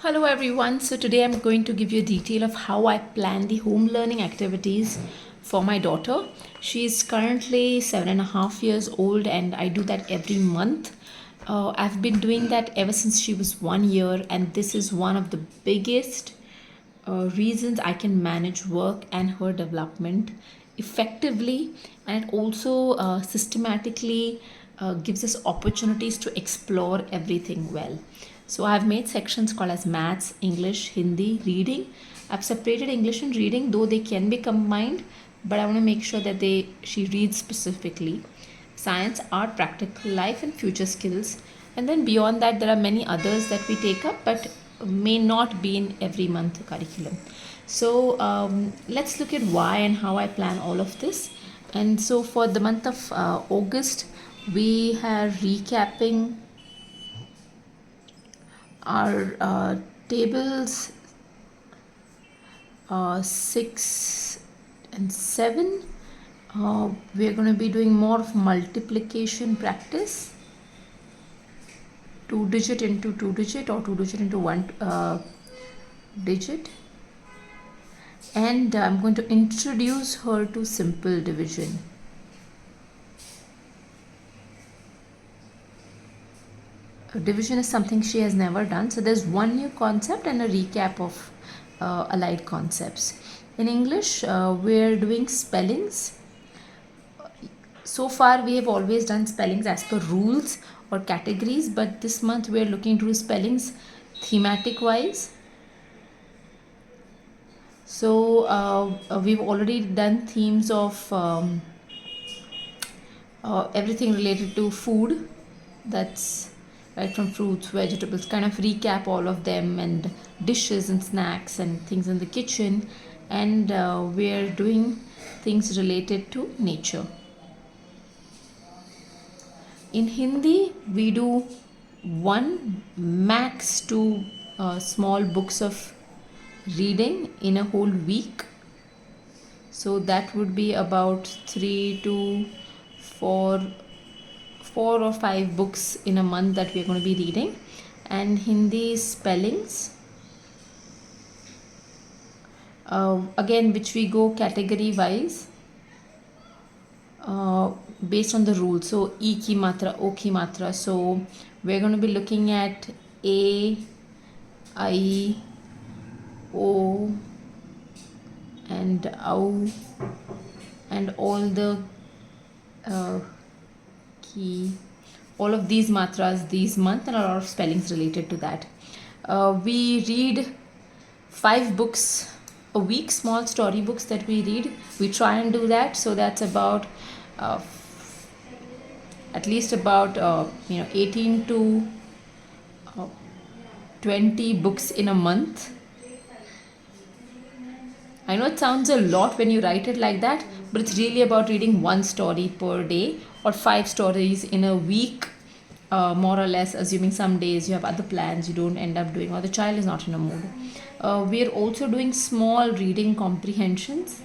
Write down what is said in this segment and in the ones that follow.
Hello everyone. So today I'm going to give you a detail of how I plan the home learning activities for my daughter. She is currently 7.5 years old and I do that every month. I've been doing that ever since she was 1 year, and this is one of the biggest reasons I can manage work and her development effectively, and it also systematically gives us opportunities to explore everything well. So I've made sections called as maths, English, Hindi, reading. I've separated English and reading, though they can be combined, but I want to make sure that she reads specifically. Science, art, practical life, and future skills. And then beyond that, there are many others that we take up, but may not be in every month curriculum. So let's look at why and how I plan all of this. And so for the month of August, we are recapping our tables 6 and 7. We're going to be doing more of multiplication practice, 2 digit into 2 digit or 2 digit into 1 digit, and I'm going to introduce her to simple division. Division is something she has never done, so there's one new concept and a recap of allied concepts. In English, we're doing spellings. So far we have always done spellings as per rules or categories, but this month we're looking to do spellings thematic wise. So we've already done themes of everything related to food, that's right from fruits, vegetables, kind of recap all of them, and dishes and snacks and things in the kitchen. And we're doing things related to nature. In Hindi, we do one max two small books of reading in a whole week. So that would be about 3 to 4 or 5 books in a month that we're going to be reading. And Hindi spellings, again, which we go category wise based on the rules. So E ki matra, O ki matra. So we're going to be looking at A, I, O, and Au, and all the key, all of these matras this month, and a lot of spellings related to that. We read 5 books a week, small story books that we read. We try and do that, so that's about at least about 18 to 20 books in a month. I know it sounds a lot when you write it like that, but it's really about reading one story per day or 5 stories in a week, more or less, assuming some days you have other plans you don't end up doing, or the child is not in a mood. We are also doing small reading comprehensions,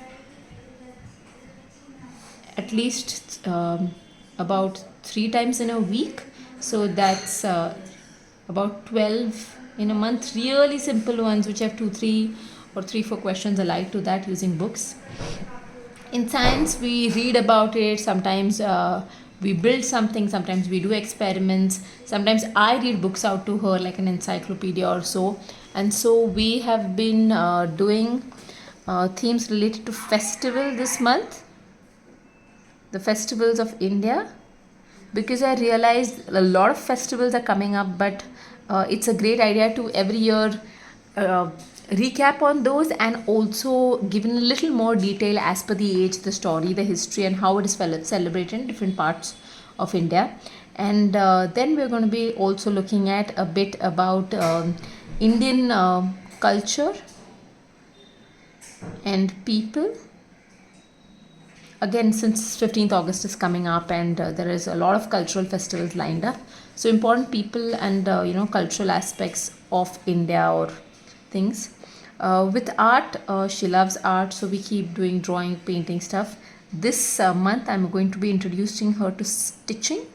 at least about 3 times in a week. So that's about 12 in a month, really simple ones which have 2, 3 or 3, 4 questions alike to that using books. In science, we read about it. Sometimes we build something, sometimes we do experiments, sometimes I read books out to her like an encyclopedia or so. And so we have been doing themes related to festival this month, the festivals of India, because I realized a lot of festivals are coming up, but it's a great idea to every year recap on those, and also given a little more detail as per the age, the story, the history, and how it is celebrated in different parts of India. And then we're going to be also looking at a bit about Indian culture and people. Again, since 15th August is coming up, and there is a lot of cultural festivals lined up, so important people and cultural aspects of India or things. With art, she loves art, so we keep doing drawing, painting stuff. This month I'm going to be introducing her to stitching.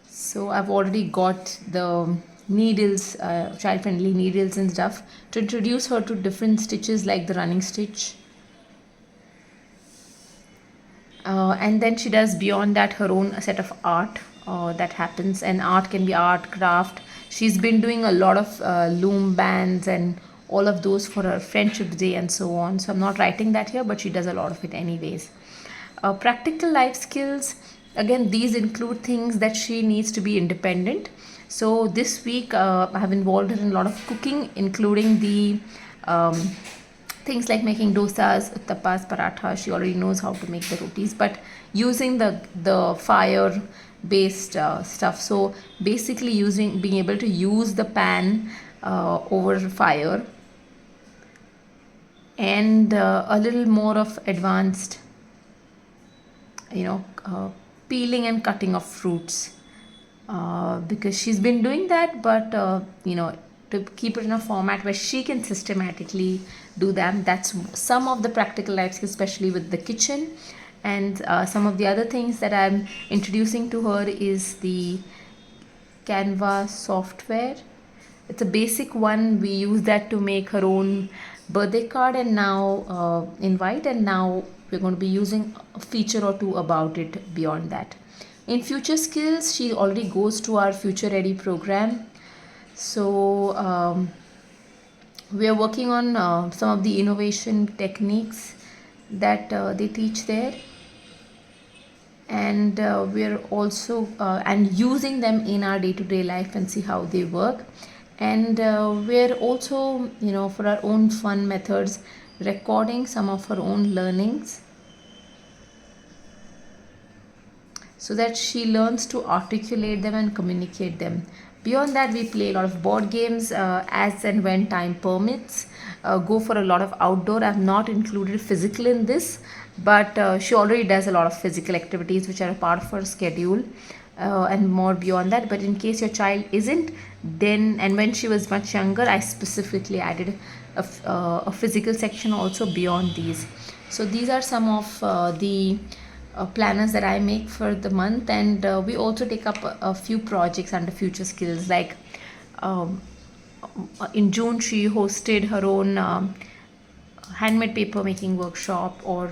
So I've already got the needles, child friendly needles and stuff, to introduce her to different stitches like the running stitch. And then she does beyond that her own set of art that happens, and art can be art, craft. She's been doing a lot of loom bands and all of those for her friendship day and so on. So I'm not writing that here, but she does a lot of it anyways. Practical life skills, again, these include things that she needs to be independent. So this week I have involved her in a lot of cooking, including the um, things like making dosas, tapas, parathas. She already knows how to make the rotis, but using the fire based stuff. So basically using, being able to use the pan over fire, and a little more of advanced, you know, peeling and cutting of fruits, because she's been doing that, but to keep it in a format where she can systematically do them. That's some of the practical life skills, especially with the kitchen. And some of the other things that I'm introducing to her is the Canva software. It's a basic one. We use that to make her own birthday card and now invite, and now we're going to be using a feature or two about it beyond that. In future skills, she already goes to our Future Ready program. So we are working on some of the innovation techniques that they teach there, and we're also and using them in our day-to-day life and see how they work. And we're also, for our own fun methods, recording some of our own learnings so that she learns to articulate them and communicate them. Beyond that, we play a lot of board games as and when time permits. Go for a lot of outdoor. I've not included physical in this, but she already does a lot of physical activities which are a part of her schedule, and more beyond that. But in case your child isn't, then, and when she was much younger, I specifically added a physical section also beyond these. So these are some of the planners that I make for the month. And we also take up a few projects under future skills, like um, in June she hosted her own handmade paper making workshop, or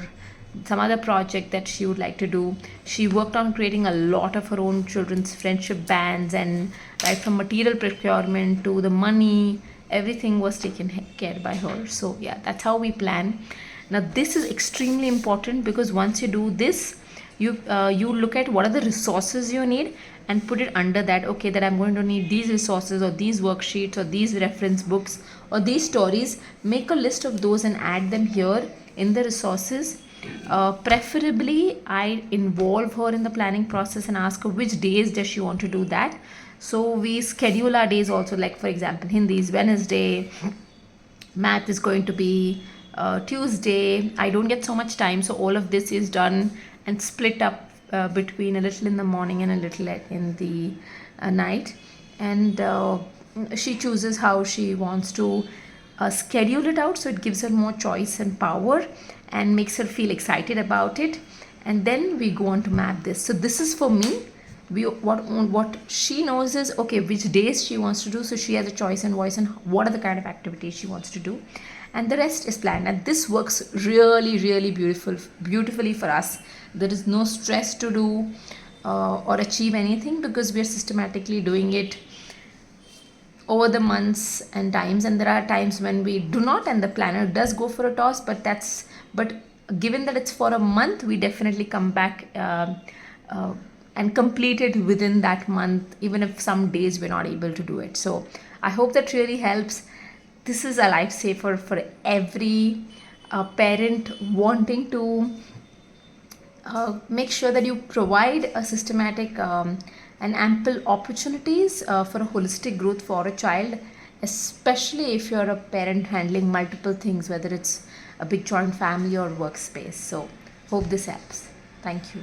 some other project that she would like to do. She worked on creating a lot of her own children's friendship bands, and right from material procurement to the money, everything was taken care by her. So yeah, that's how we plan. Now this is extremely important, because once you do this, you look at what are the resources you need and put it under that. Okay, that I'm going to need these resources, or these worksheets, or these reference books, or these stories. Make a list of those and add them here in the resources. Preferably I involve her in the planning process and ask her which days does she want to do that. So we schedule our days also, like for example, Hindi is Wednesday, math is going to be Tuesday. I don't get so much time, so all of this is done and split up between a little in the morning and a little in the night. And she chooses how she wants to schedule it out, so it gives her more choice and power and makes her feel excited about it. And then we go on to map this. So this is for me. What she knows is, okay, which days she wants to do, so she has a choice and voice, and what are the kind of activities she wants to do, and the rest is planned. And this works really beautifully for us. There is no stress to do or achieve anything, because we are systematically doing it over the months and times. And there are times when we do not, and the planner does go for a toss, but given that it's for a month, we definitely come back and complete it within that month, even if some days we're not able to do it. So I hope that really helps. This is a lifesaver for every parent wanting to make sure that you provide a systematic and ample opportunities for a holistic growth for a child, especially if you're a parent handling multiple things, whether it's a big joint family or workspace. So hope this helps. Thank you.